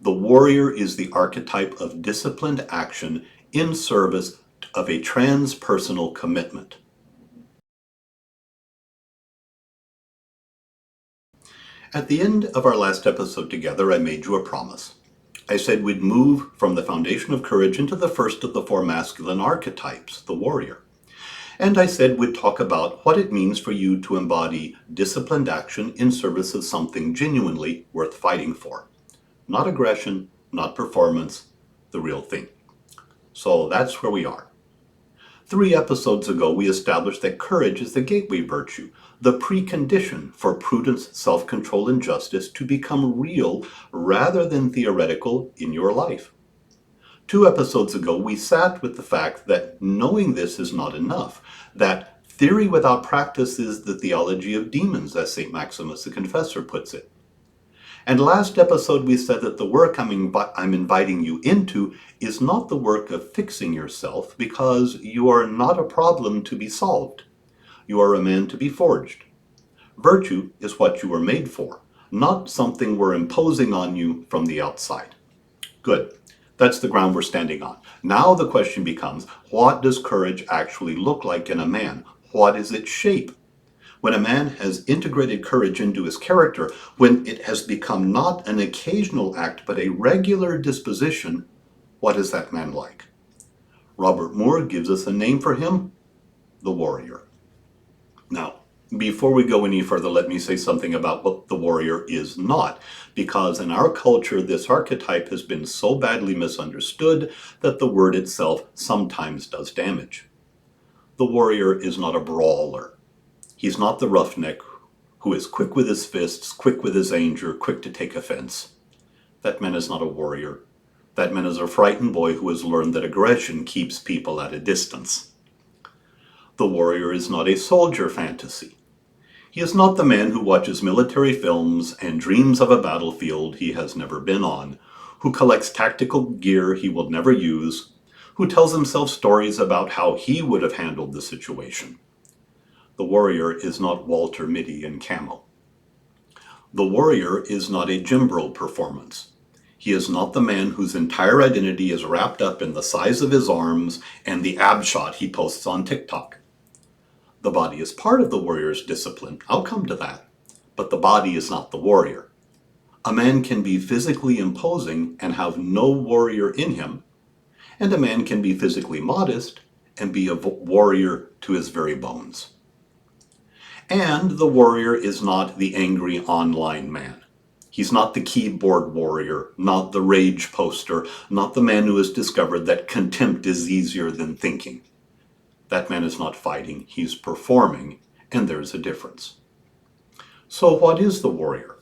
The warrior is the archetype of disciplined action in service of a transpersonal commitment. At the end of our last episode together, I made you a promise. I said we'd move from the foundation of courage into the first of the four masculine archetypes, the warrior. And I said we'd talk about what it means for you to embody disciplined action in service of something genuinely worth fighting for. Not aggression, not performance, the real thing. So that's where we are. 3 episodes ago, we established that courage is the gateway virtue, the precondition for prudence, self-control, and justice to become real rather than theoretical in your life. 2 episodes ago, we sat with the fact that knowing this is not enough, that theory without practice is the theology of demons, as St. Maximus the Confessor puts it. And last episode we said that the work I'm inviting you into is not the work of fixing yourself, because you are not a problem to be solved. You are a man to be forged. Virtue is what you were made for, not something we're imposing on you from the outside. Good. That's the ground we're standing on. Now the question becomes, what does courage actually look like in a man? What is its shape? When a man has integrated courage into his character, when it has become not an occasional act but a regular disposition, what is that man like? Robert Moore gives us a name for him, the warrior. Now, before we go any further, let me say something about what the warrior is not, because in our culture this archetype has been so badly misunderstood that the word itself sometimes does damage. The warrior is not a brawler. He's not the roughneck who is quick with his fists, quick with his anger, quick to take offense. That man is not a warrior. That man is a frightened boy who has learned that aggression keeps people at a distance. The warrior is not a soldier fantasy. He is not the man who watches military films and dreams of a battlefield he has never been on, who collects tactical gear he will never use, who tells himself stories about how he would have handled the situation. The warrior is not Walter Mitty in camo. The warrior is not a gym bro performance. He is not the man whose entire identity is wrapped up in the size of his arms and the ab shot he posts on TikTok. The body is part of the warrior's discipline. I'll come to that. But the body is not the warrior. A man can be physically imposing and have no warrior in him, and a man can be physically modest and be a warrior to his very bones. And the warrior is not the angry online man. He's not the keyboard warrior, not the rage poster, not the man who has discovered that contempt is easier than thinking. That man is not fighting, he's performing, and there's a difference. So what is the warrior?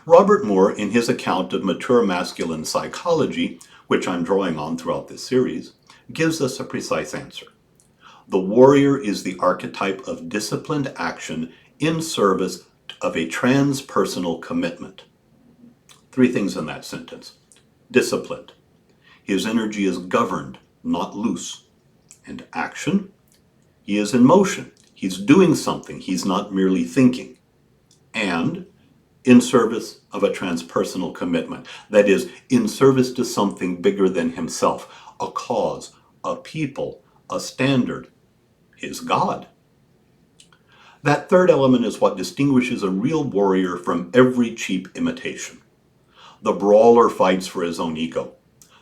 Robert Moore, in his account of mature masculine psychology, which I'm drawing on throughout this series, gives us a precise answer. The warrior is the archetype of disciplined action in service of a transpersonal commitment. 3 things in that sentence. Disciplined. His energy is governed, not loose. And action. He is in motion. He's doing something. He's not merely thinking. And in service of a transpersonal commitment. That is, in service to something bigger than himself. A cause, a people, a standard. His God. That third element is what distinguishes a real warrior from every cheap imitation. The brawler fights for his own ego.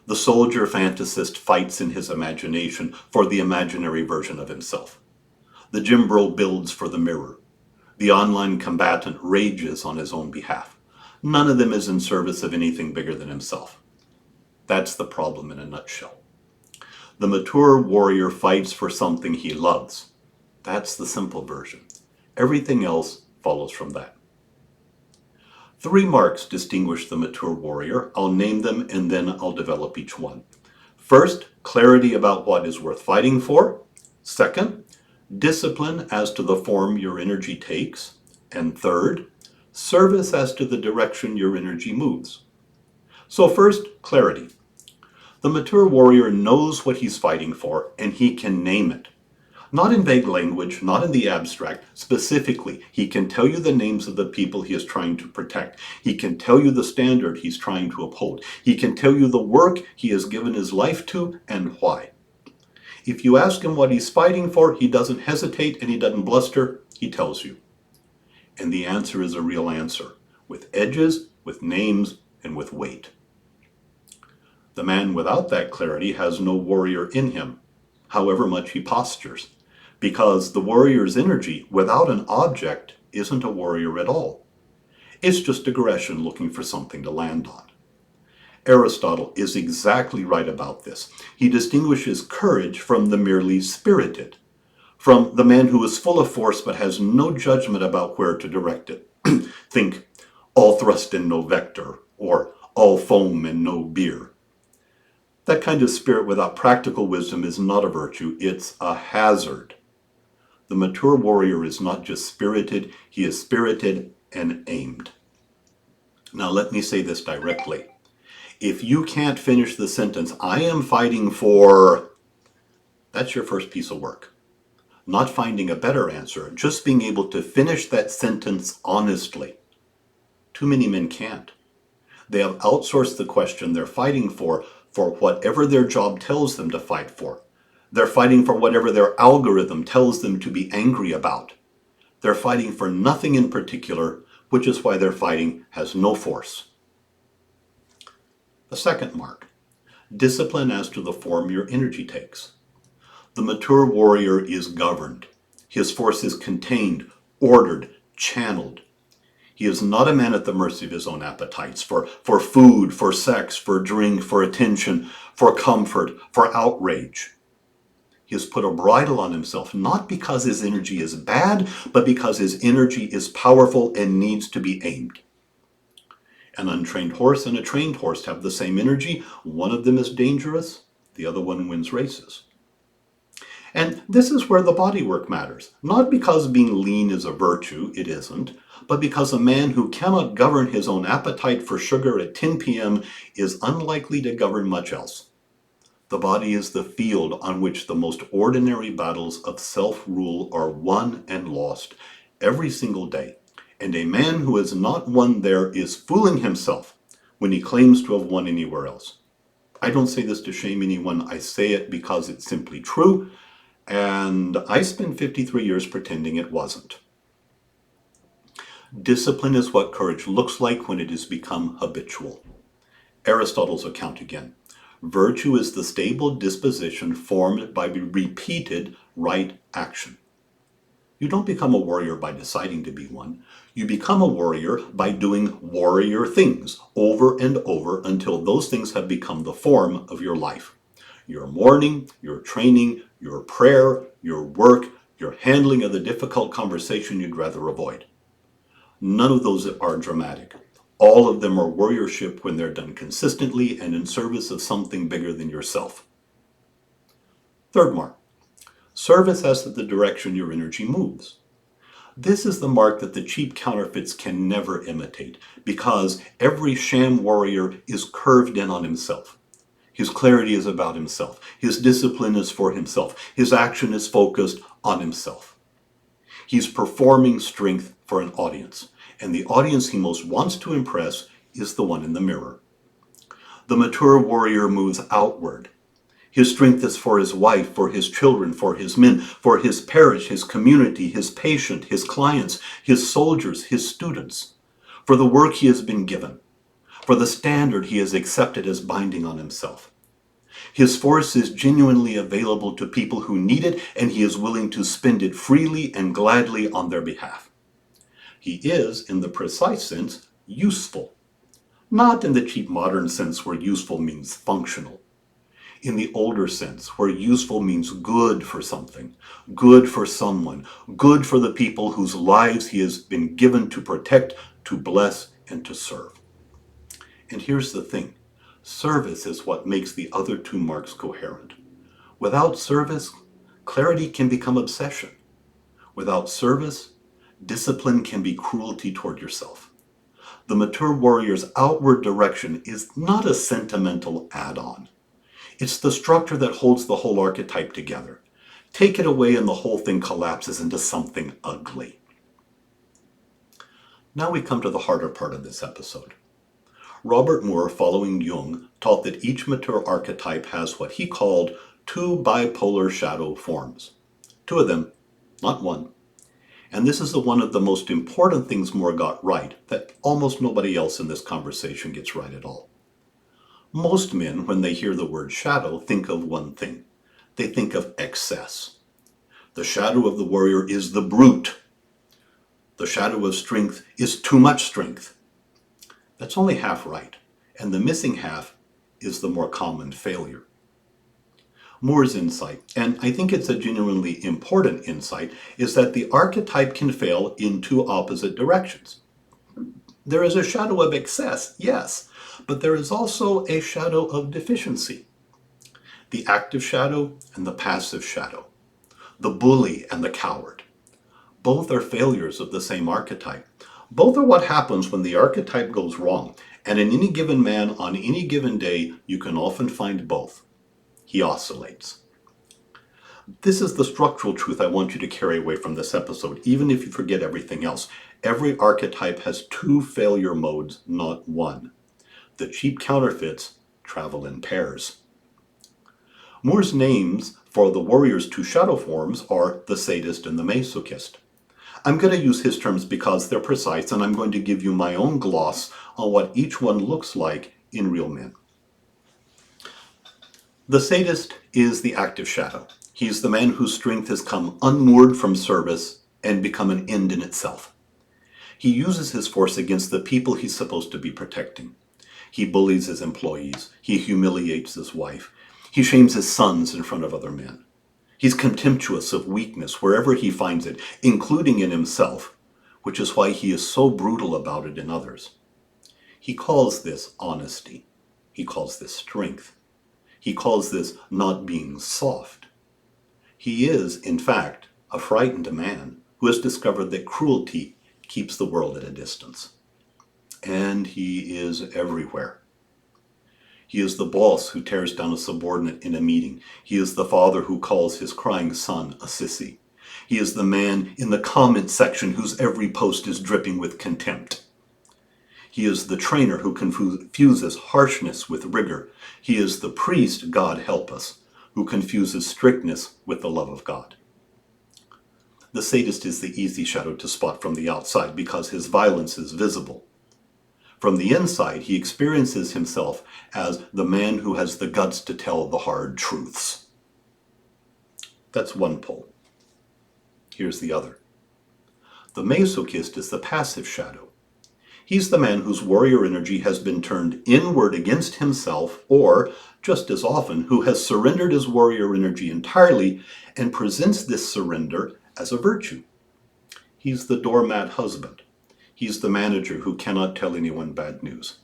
The soldier fantasist fights in his imagination for the imaginary version of himself. The gym bro builds for the mirror. The online combatant rages on his own behalf. None of them is in service of anything bigger than himself. That's the problem in a nutshell. The mature warrior fights for something he loves. That's the simple version. Everything else follows from that. 3 marks distinguish the mature warrior. I'll name them and then I'll develop each one. First, clarity about what is worth fighting for. Second, discipline as to the form your energy takes. And third, service as to the direction your energy moves. So first, clarity. The mature warrior knows what he's fighting for, and he can name it. Not in vague language, not in the abstract. Specifically, he can tell you the names of the people he is trying to protect. He can tell you the standard he's trying to uphold. He can tell you the work he has given his life to and why. If you ask him what he's fighting for, he doesn't hesitate and he doesn't bluster. He tells you. And the answer is a real answer, with edges, with names, and with weight. The man without that clarity has no warrior in him, however much he postures, because the warrior's energy without an object isn't a warrior at all. It's just aggression looking for something to land on. Aristotle is exactly right about this. He distinguishes courage from the merely spirited, from the man who is full of force but has no judgment about where to direct it. Think, all thrust and no vector, or all foam and no beer. That kind of spirit without practical wisdom is not a virtue, it's a hazard. The mature warrior is not just spirited, he is spirited and aimed. Now let me say this directly. If you can't finish the sentence, I am fighting for, that's your first piece of work. Not finding a better answer, just being able to finish that sentence honestly. Too many men can't. They have outsourced the question they're fighting for whatever their job tells them to fight for. They're fighting for whatever their algorithm tells them to be angry about. They're fighting for nothing in particular, which is why their fighting has no force. The second mark, discipline as to the form your energy takes. The mature warrior is governed. His force is contained, ordered, channeled. He is not a man at the mercy of his own appetites for food, for sex, for drink, for attention, for comfort, for outrage. He has put a bridle on himself, not because his energy is bad, but because his energy is powerful and needs to be aimed. An untrained horse and a trained horse have the same energy. One of them is dangerous, the other one wins races. And this is where the bodywork matters. Not because being lean is a virtue, it isn't, but because a man who cannot govern his own appetite for sugar at 10 p.m. is unlikely to govern much else. The body is the field on which the most ordinary battles of self-rule are won and lost every single day. And a man who has not won there is fooling himself when he claims to have won anywhere else. I don't say this to shame anyone, I say it because it's simply true, and I spent 53 years pretending it wasn't. Discipline is what courage looks like when it has become habitual. Aristotle's account again. Virtue is the stable disposition formed by repeated right action. You don't become a warrior by deciding to be one. You become a warrior by doing warrior things over and over until those things have become the form of your life. Your mourning, your training, your prayer, your work, your handling of the difficult conversation you'd rather avoid. None of those are dramatic. All of them are warriorship when they're done consistently and in service of something bigger than yourself. Third mark. Service as to the direction your energy moves. This is the mark that the cheap counterfeits can never imitate, because every sham warrior is curved in on himself. His clarity is about himself. His discipline is for himself. His action is focused on himself. He's performing strength for an audience, and the audience he most wants to impress is the one in the mirror. The mature warrior moves outward. His strength is for his wife, for his children, for his men, for his parish, his community, his patient, his clients, his soldiers, his students, for the work he has been given, for the standard he has accepted as binding on himself. His force is genuinely available to people who need it, and he is willing to spend it freely and gladly on their behalf. He is, in the precise sense, useful, not in the cheap modern sense where useful means functional. In the older sense, where useful means good for something, good for someone, good for the people whose lives he has been given to protect, to bless, and to serve. And here's the thing. Service is what makes the other two marks coherent. Without service, clarity can become obsession. Without service, discipline can be cruelty toward yourself. The mature warrior's outward direction is not a sentimental add-on. It's the structure that holds the whole archetype together. Take it away and the whole thing collapses into something ugly. Now we come to the harder part of this episode. Robert Moore, following Jung, taught that each mature archetype has what he called two bipolar shadow forms. Two of them, not one. And this is one of the most important things Moore got right, that almost nobody else in this conversation gets right at all. Most men, when they hear the word shadow, think of one thing. They think of excess. The shadow of the warrior is the brute. The shadow of strength is too much strength. That's only half right, and the missing half is the more common failure. Moore's insight, and I think it's a genuinely important insight, is that the archetype can fail in two opposite directions. There is a shadow of excess, yes, but there is also a shadow of deficiency. The active shadow and the passive shadow. The bully and the coward. Both are failures of the same archetype. Both are what happens when the archetype goes wrong, and in any given man on any given day, you can often find both. He oscillates. This is the structural truth I want you to carry away from this episode, even if you forget everything else. Every archetype has two failure modes, not one. The cheap counterfeits travel in pairs. Moore's names for the warrior's two shadow forms are the sadist and the masochist. I'm going to use his terms because they're precise, and I'm going to give you my own gloss on what each one looks like in real men. The sadist is the active shadow. He's the man whose strength has come unmoored from service and become an end in itself. He uses his force against the people he's supposed to be protecting. He bullies his employees. He humiliates his wife. He shames his sons in front of other men. He's contemptuous of weakness wherever he finds it, including in himself, which is why he is so brutal about it in others. He calls this honesty. He calls this strength. He calls this not being soft. He is, in fact, a frightened man who has discovered that cruelty keeps the world at a distance. And he is everywhere. He is the boss who tears down a subordinate in a meeting. He is the father who calls his crying son a sissy. He is the man in the comment section whose every post is dripping with contempt. He is the trainer who confuses harshness with rigor. He is the priest, God help us, who confuses strictness with the love of God. The sadist is the easy shadow to spot from the outside because his violence is visible. From the inside, he experiences himself as the man who has the guts to tell the hard truths. That's one pole. Here's the other. The masochist is the passive shadow. He's the man whose warrior energy has been turned inward against himself, or, just as often, who has surrendered his warrior energy entirely and presents this surrender as a virtue. He's the doormat husband. He's the manager who cannot tell anyone bad news.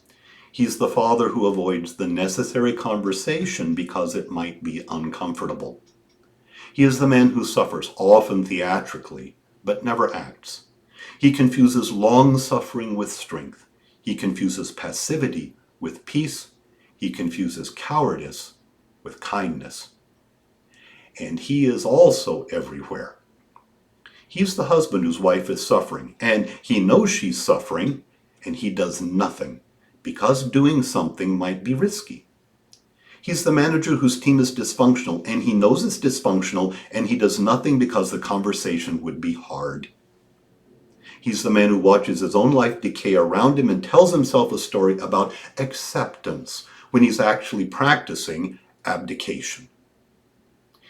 He's the father who avoids the necessary conversation because it might be uncomfortable. He is the man who suffers, often theatrically, but never acts. He confuses long-suffering with strength. He confuses passivity with peace. He confuses cowardice with kindness. And he is also everywhere. He's the husband whose wife is suffering, and he knows she's suffering, and he does nothing, because doing something might be risky. He's the manager whose team is dysfunctional, and he knows it's dysfunctional, and he does nothing because the conversation would be hard. He's the man who watches his own life decay around him and tells himself a story about acceptance when he's actually practicing abdication.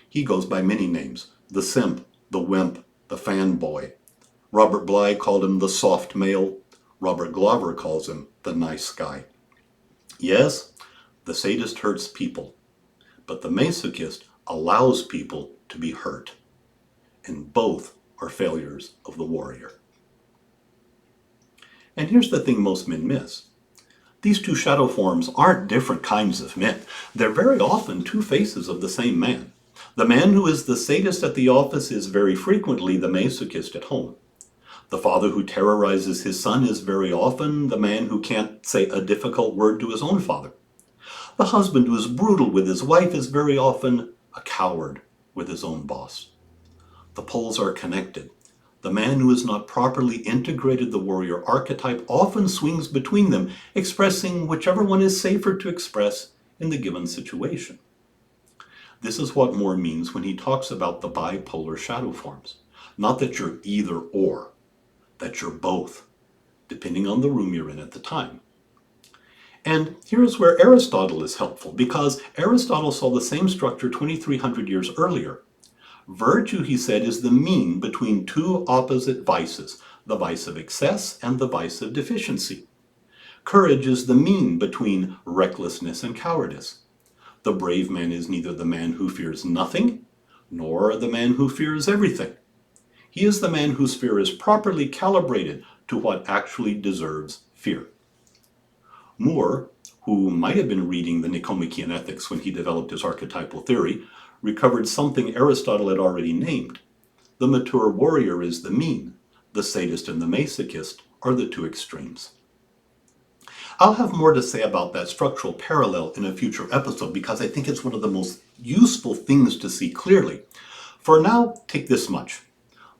He goes by many names: the simp, the wimp, the fanboy. Robert Bly called him the soft male. Robert Glover calls him the nice guy. Yes, the sadist hurts people, but the masochist allows people to be hurt. And both are failures of the warrior. And here's the thing most men miss. These two shadow forms aren't different kinds of men. They're very often two faces of the same man. The man who is the sadist at the office is very frequently the masochist at home. The father who terrorizes his son is very often the man who can't say a difficult word to his own father. The husband who is brutal with his wife is very often a coward with his own boss. The poles are connected. The man who has not properly integrated the warrior archetype often swings between them, expressing whichever one is safer to express in the given situation. This is what Moore means when he talks about the bipolar shadow forms. Not that you're either or, that you're both, depending on the room you're in at the time. And here's where Aristotle is helpful, because Aristotle saw the same structure 2,300 years earlier. Virtue, he said, is the mean between two opposite vices, the vice of excess and the vice of deficiency. Courage is the mean between recklessness and cowardice. The brave man is neither the man who fears nothing, nor the man who fears everything. He is the man whose fear is properly calibrated to what actually deserves fear. Moore, who might have been reading the Nicomachean ethics when he developed his archetypal theory, recovered something Aristotle had already named. The mature warrior is the mean. The sadist and the masochist are the two extremes. I'll have more to say about that structural parallel in a future episode because I think it's one of the most useful things to see clearly. For now, take this much.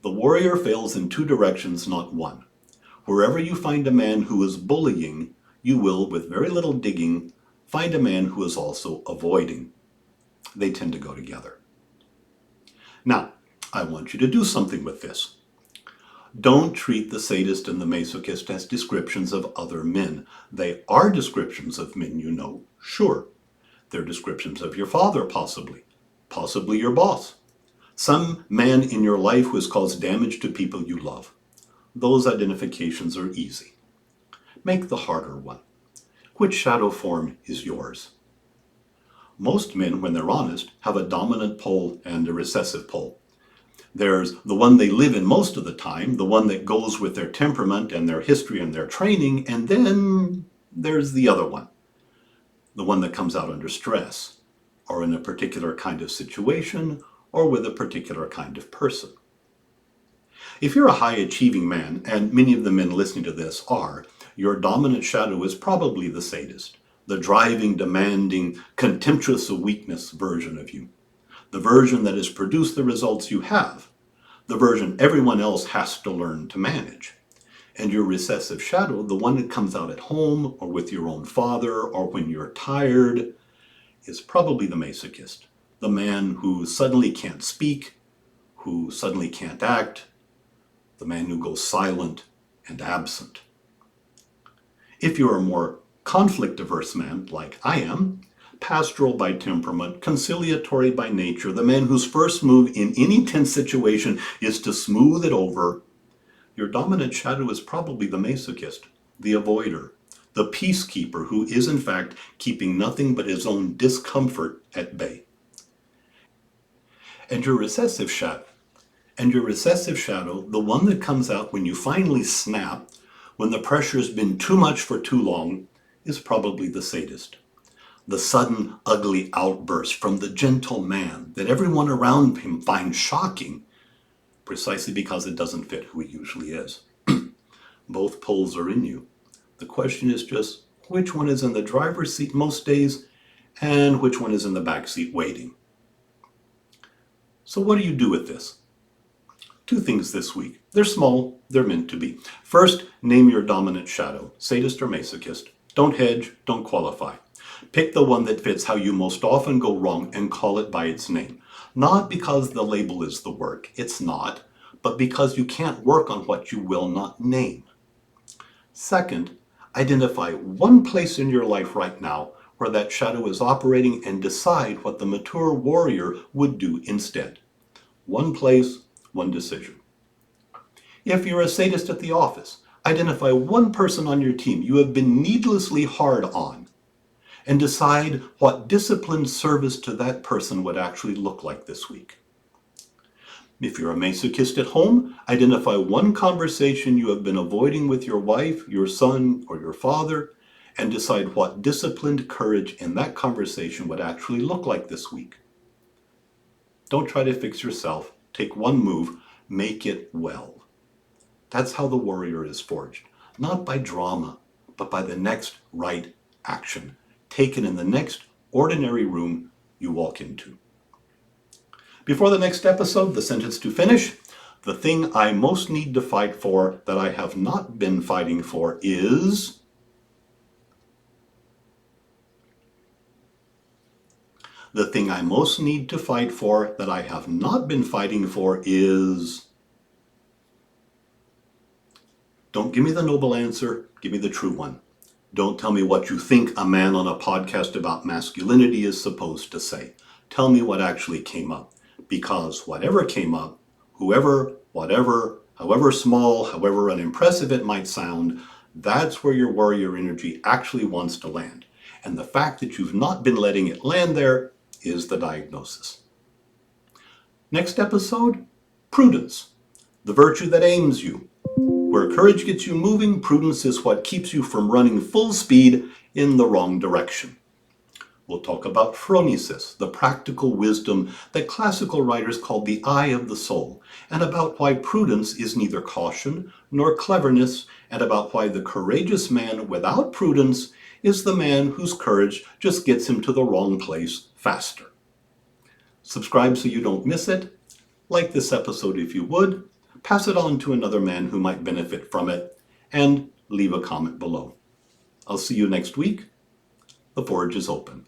The warrior fails in two directions, not one. Wherever you find a man who is bullying, you will, with very little digging, find a man who is also avoiding. They tend to go together. Now, I want you to do something with this. Don't treat the sadist and the masochist as descriptions of other men. They are descriptions of men you know, sure. They're descriptions of your father, possibly your boss. Some man in your life who has caused damage to people you love. Those identifications are easy. Make the harder one. Which shadow form is yours? Most men, when they're honest, have a dominant pole and a recessive pole. There's the one they live in most of the time, the one that goes with their temperament and their history and their training, and then there's the other one, the one that comes out under stress, or in a particular kind of situation, or with a particular kind of person. If you're a high-achieving man, and many of the men listening to this are, your dominant shadow is probably the sadist, the driving, demanding, contemptuous of weakness version of you. The version that has produced the results you have, the version everyone else has to learn to manage. And your recessive shadow, the one that comes out at home or with your own father or when you're tired, is probably the masochist, the man who suddenly can't speak, who suddenly can't act, the man who goes silent and absent. If you're a more conflict-averse man, like I am, pastoral by temperament, conciliatory by nature, the man whose first move in any tense situation is to smooth it over, your dominant shadow is probably the masochist, the avoider, the peacekeeper who is in fact keeping nothing but his own discomfort at bay. And your recessive shadow, the one that comes out when you finally snap, when the pressure has been too much for too long, is probably the sadist. The sudden, ugly outburst from the gentle man that everyone around him finds shocking, precisely because it doesn't fit who he usually is. Both poles are in you. The question is just which one is in the driver's seat most days and which one is in the back seat waiting. So what do you do with this? Two things this week. They're small, they're meant to be. First, name your dominant shadow, sadist or masochist. Don't hedge, don't qualify. Pick the one that fits how you most often go wrong and call it by its name. Not because the label is the work, it's not, but because you can't work on what you will not name. Second, identify one place in your life right now where that shadow is operating and decide what the mature warrior would do instead. One place, one decision. If you're a sadist at the office, identify one person on your team you have been needlessly hard on and decide what disciplined service to that person would actually look like this week. If you're a masochist at home, identify one conversation you have been avoiding with your wife, your son, or your father, and decide what disciplined courage in that conversation would actually look like this week. Don't try to fix yourself. Take one move, make it well. That's how the warrior is forged. Not by drama, but by the next right action, taken in the next ordinary room you walk into. Before the next episode, the sentence to finish. The thing I most need to fight for that I have not been fighting for is... The thing I most need to fight for that I have not been fighting for is... Don't give me the noble answer, give me the true one. Don't tell me what you think a man on a podcast about masculinity is supposed to say. Tell me what actually came up. Because whatever came up, whoever, whatever, however small, however unimpressive it might sound, that's where your warrior energy actually wants to land. And the fact that you've not been letting it land there is the diagnosis. Next episode, prudence, the virtue that aims you. Where courage gets you moving, prudence is what keeps you from running full speed in the wrong direction. We'll talk about phronesis, the practical wisdom that classical writers called the eye of the soul, and about why prudence is neither caution nor cleverness, and about why the courageous man without prudence is the man whose courage just gets him to the wrong place faster. Subscribe so you don't miss it. Like this episode if you would. Pass it on to another man who might benefit from it, and leave a comment below. I'll see you next week. The forge is open.